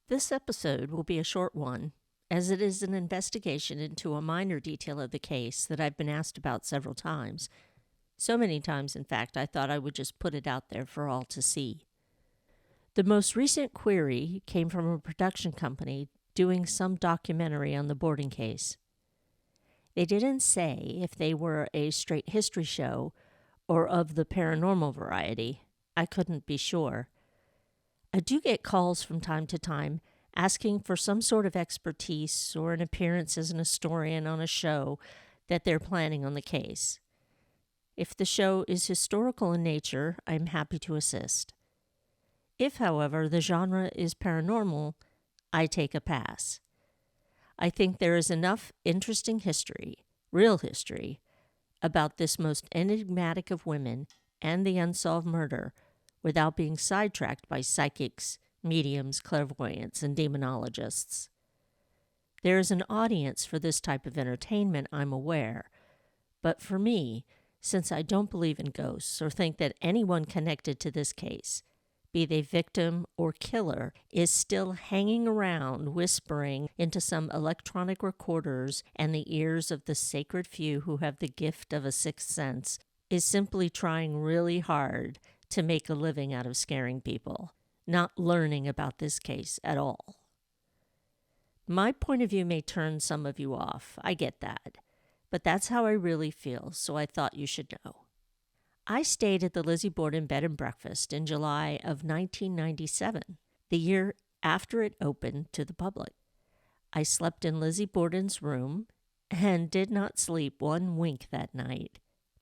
This episode will be a short one, as it is an investigation into a minor detail of the case that I've been asked about several times. So many times, in fact, I thought I would just put it out there for all to see. The most recent query came from a production company doing some documentary on the Borden case. They didn't say if they were a straight history show or of the paranormal variety. I couldn't be sure. I do get calls from time to time asking for some sort of expertise or an appearance as an historian on a show that they're planning on the case. If the show is historical in nature, I'm happy to assist. If, however, the genre is paranormal, I take a pass. I think there is enough interesting history, real history, about this most enigmatic of women and the unsolved murder without being sidetracked by psychics, mediums, clairvoyants, and demonologists. There is an audience for this type of entertainment, I'm aware, but for me, since I don't believe in ghosts or think that anyone connected to this case, be they victim or killer, is still hanging around whispering into some electronic recorders and the ears of the sacred few who have the gift of a sixth sense, is simply trying really hard to make a living out of scaring people, not learning about this case at all. My point of view may turn some of you off, I get that, but that's how I really feel, so I thought you should know. I stayed at the Lizzie Borden Bed and Breakfast in July of 1997, the year after it opened to the public. I slept in Lizzie Borden's room and did not sleep one wink that night,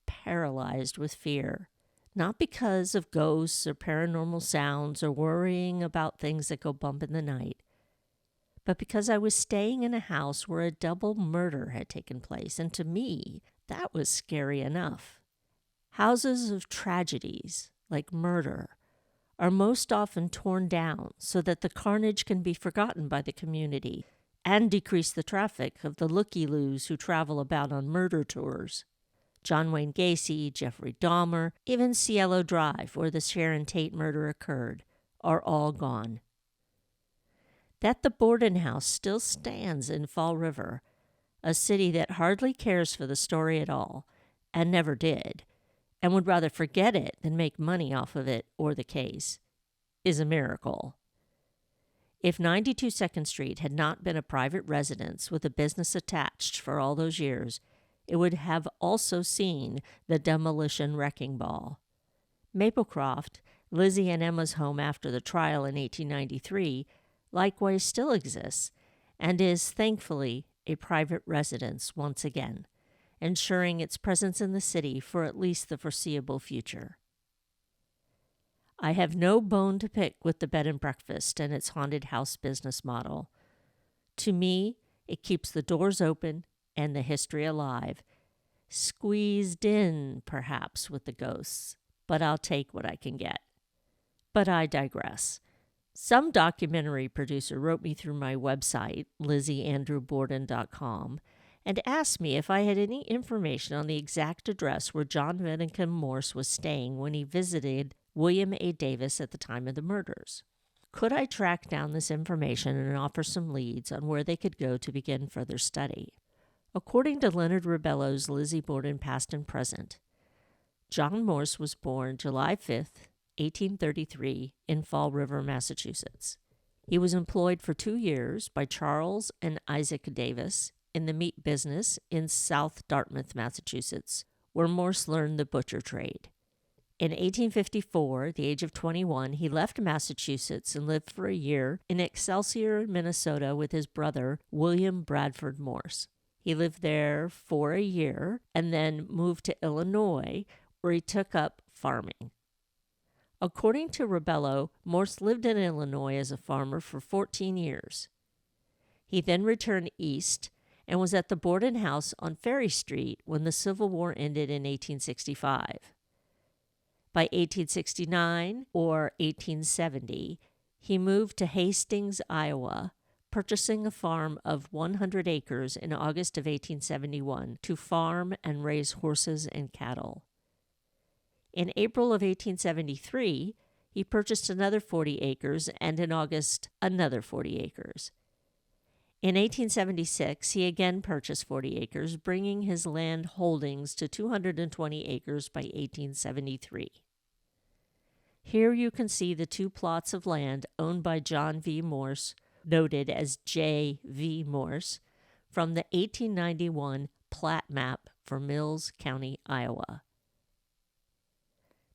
paralyzed with fear. Not because of ghosts or paranormal sounds or worrying about things that go bump in the night, but because I was staying in a house where a double murder had taken place, and to me, that was scary enough. Houses of tragedies, like murder, are most often torn down so that the carnage can be forgotten by the community and decrease the traffic of the looky-loos who travel about on murder tours. John Wayne Gacy, Jeffrey Dahmer, even Cielo Drive, where the Sharon Tate murder occurred, are all gone. That the Borden house still stands in Fall River, a city that hardly cares for the story at all, and never did, and would rather forget it than make money off of it or the case, is a miracle. If 92 2nd Street had not been a private residence with a business attached for all those years, it would have also seen the demolition wrecking ball. Maplecroft, Lizzie and Emma's home after the trial in 1893, likewise still exists and is, thankfully, a private residence once again, ensuring its presence in the city for at least the foreseeable future. I have no bone to pick with the bed and breakfast and its haunted house business model. To me, it keeps the doors open and the history alive, squeezed in, perhaps, with the ghosts, but I'll take what I can get. But I digress. Some documentary producer wrote me through my website, lizzieandrewborden.com, and asked me if I had any information on the exact address where John Vinnicum Morse was staying when he visited William A. Davis at the time of the murders. Could I track down this information and offer some leads on where they could go to begin further study? According to Leonard Ribello's Lizzie Borden Past and Present, John Morse was born July 5th, 1833, in Fall River, Massachusetts. He was employed for 2 years by Charles and Isaac Davis in the meat business in South Dartmouth, Massachusetts, where Morse learned the butcher trade. In 1854, at the age of 21, he left Massachusetts and lived for a year in Excelsior, Minnesota, with his brother, William Bradford Morse. He lived there for a year and then moved to Illinois, where he took up farming. According to Ribello, Morse lived in Illinois as a farmer for 14 years. He then returned east and was at the Borden house on Ferry Street when the Civil War ended in 1865. By 1869 or 1870, he moved to Hastings, Iowa, purchasing a farm of 100 acres in August of 1871 to farm and raise horses and cattle. In April of 1873, he purchased another 40 acres, and in August, another 40 acres. In 1876, he again purchased 40 acres, bringing his land holdings to 220 acres by 1873. Here you can see the two plots of land owned by John V. Morse, noted as J. V. Morse, from the 1891 plat map for Mills County, Iowa.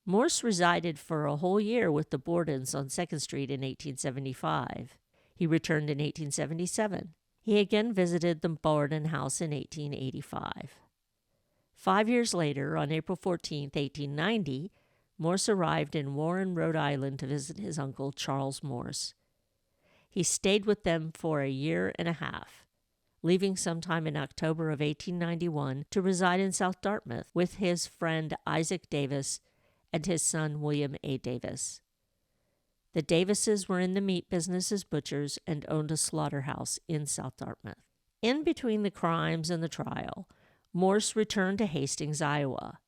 Morse resided for a whole year with the Bordens on 2nd Street in 1875. He returned in 1877. He again visited the Borden house in 1885. 5 years later, on April 14, 1890, Morse arrived in Warren, Rhode Island to visit his uncle, Charles Morse. He stayed with them for a year and a half, leaving sometime in October of 1891 to reside in South Dartmouth with his friend Isaac Davis and his son William A. Davis. The Davises were in the meat business as butchers and owned a slaughterhouse in South Dartmouth. In between the crimes and the trial, Morse returned to Hastings, Iowa.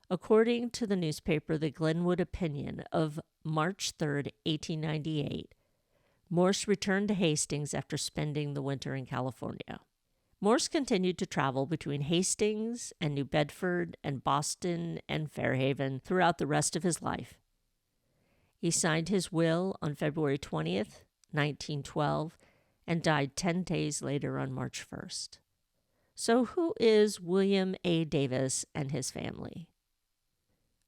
According to the newspaper The Glenwood Opinion of March 3, 1898, Morse returned to Hastings after spending the winter in California. Morse continued to travel between Hastings and New Bedford and Boston and Fairhaven throughout the rest of his life. He signed his will on February 20th, 1912, and died 10 days later on March 1st. So who is William A. Davis and his family?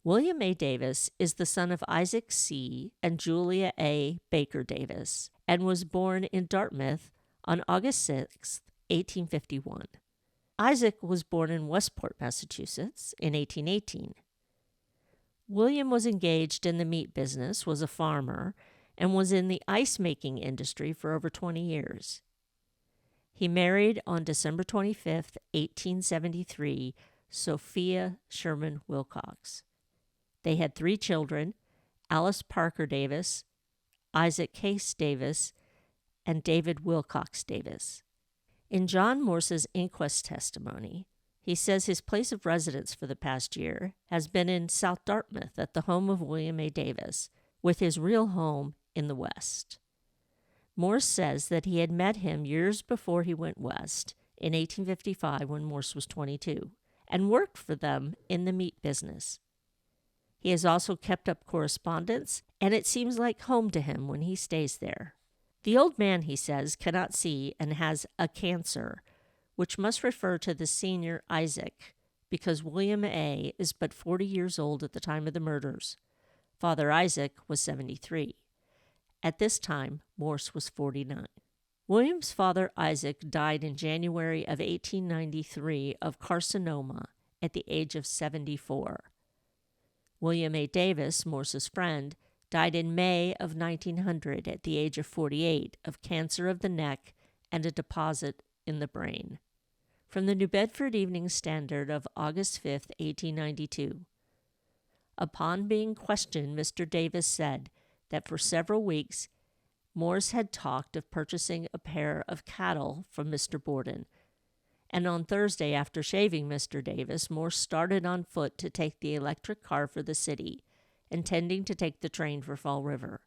William A. Davis is the son of Isaac C. and Julia A. Baker Davis, and was born in Dartmouth on August 6, 1851. Isaac was born in Westport, Massachusetts, in 1818. William was engaged in the meat business, was a farmer, and was in the ice-making industry for over 20 years. He married on December 25, 1873, Sophia Sherman Wilcox. They had 3 children, Alice Parker Davis, Isaac Case Davis, and David Wilcox Davis. In John Morse's inquest testimony, he says his place of residence for the past year has been in South Dartmouth at the home of William A. Davis, with his real home in the West. Morse says that he had met him years before he went west, in 1855 when Morse was 22, and worked for them in the meat business. He has also kept up correspondence, and it seems like home to him when he stays there. The old man, he says, cannot see and has a cancer, which must refer to the senior Isaac, because William A. is but 40 years old at the time of the murders. Father Isaac was 73. At this time, Morse was 49. William's father Isaac died in January of 1893 of carcinoma at the age of 74. William A. Davis, Morse's friend, died in May of 1900 at the age of 48 of cancer of the neck and a deposit in the brain. From the New Bedford Evening Standard of August 5, 1892. Upon being questioned, Mr. Davis said that for several weeks Morse had talked of purchasing a pair of cattle from Mr. Borden, and on Thursday, after shaving Mr. Davis, Morse started on foot to take the electric car for the city, intending to take the train for Fall River.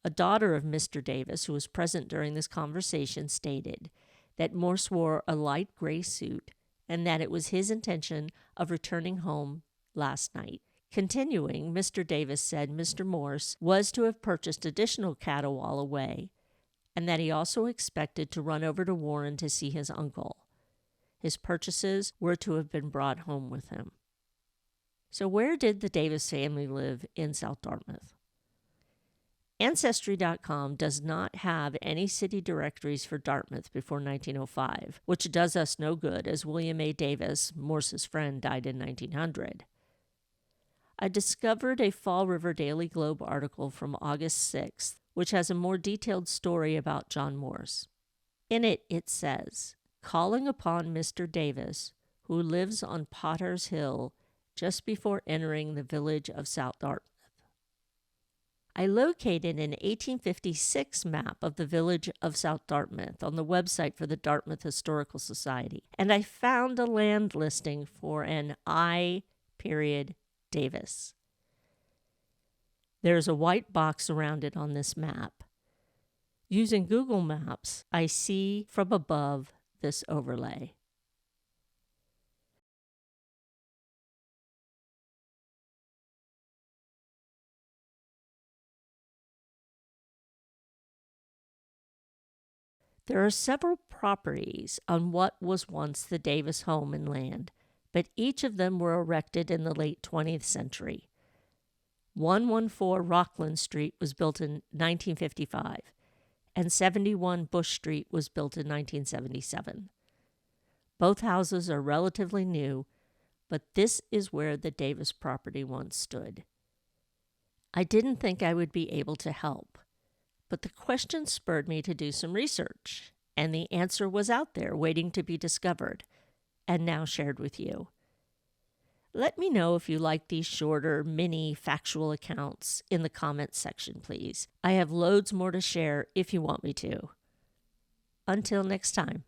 A daughter of Mr. Davis, who was present during this conversation, stated that Morse wore a light gray suit and that it was his intention of returning home last night. Continuing, Mr. Davis said Mr. Morse was to have purchased additional cattle while away, and that he also expected to run over to Warren to see his uncle. His purchases were to have been brought home with him. So where did the Davis family live in South Dartmouth? Ancestry.com does not have any city directories for Dartmouth before 1905, which does us no good as William A. Davis, Morse's friend, died in 1900. I discovered a Fall River Daily Globe article from August 6th, which has a more detailed story about John Morse. In it, it says, calling upon Mr. Davis, who lives on Potter's Hill, just before entering the village of South Dartmouth. I located an 1856 map of the village of South Dartmouth on the website for the Dartmouth Historical Society, and I found a land listing for an I. Davis. There's a white box around it on this map. Using Google Maps, I see from above this overlay. There are several properties on what was once the Davis home and land, but each of them were erected in the late 20th century. 114 Rockland Street was built in 1955, and 71 Bush Street was built in 1977. Both houses are relatively new, but this is where the Davis property once stood. I didn't think I would be able to help, but the question spurred me to do some research, and the answer was out there waiting to be discovered, and now shared with you. Let me know if you like these shorter, mini factual accounts in the comments section, please. I have loads more to share if you want me to. Until next time.